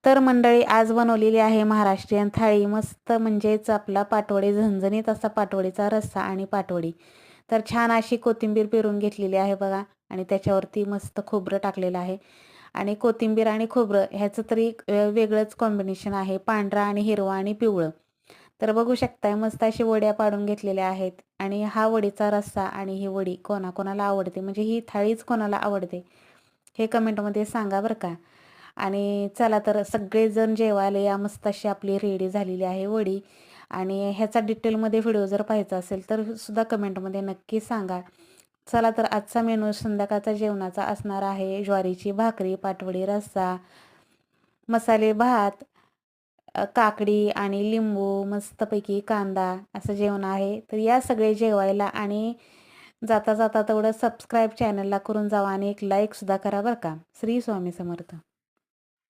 तर मंडळी आज बनवलेली आहे महाराष्ट्रीयन थाळी. मस्त म्हणजेच आपला पाटवडी, झणझणीत असा पाटवडीचा रस्सा आणि पाटवडी. तर छान अशी कोथिंबीर पेरून घेतलेली आहे बघा आणि त्याच्यावरती मस्त खोबरं टाकलेलं आहे. आणि कोथिंबीर आणि खोबरं ह्याचं तरी एक वेगळंच कॉम्बिनेशन आहे. पांढरा आणि हिरवा आणि पिवळं. तर बघू शकताय मस्त अशी वड्या पाडून घेतलेल्या आहेत. आणि हा वडीचा रस्सा आणि ही वडी कोणाकोणाला आवडते, म्हणजे ही थाळीच कोणाला आवडते हे कमेंटमध्ये सांगा बरं का. आणि चला तर सगळेजण जेवायला या. मस्त अशी आपली रेडी झालेली आहे वडी. आणि ह्याचा डिटेलमध्ये व्हिडिओ जर पाहायचा असेल तर सुद्धा कमेंटमध्ये नक्की सांगा. चला तर आजचा मेनू संध्याकाळचा जेवणाचा असणार आहे ज्वारीची भाकरी, पाटवडी रस्सा, मसाले भात, काकडी आणि लिंबू, मस्तपैकी कांदा असं जेवण आहे. तर या सगळे जेवायला. आणि जाता जाता तेवढं सबस्क्राईब चॅनलला करून जावा आणि एक लाईकसुद्धा करा बरं का. श्री स्वामी समर्थ.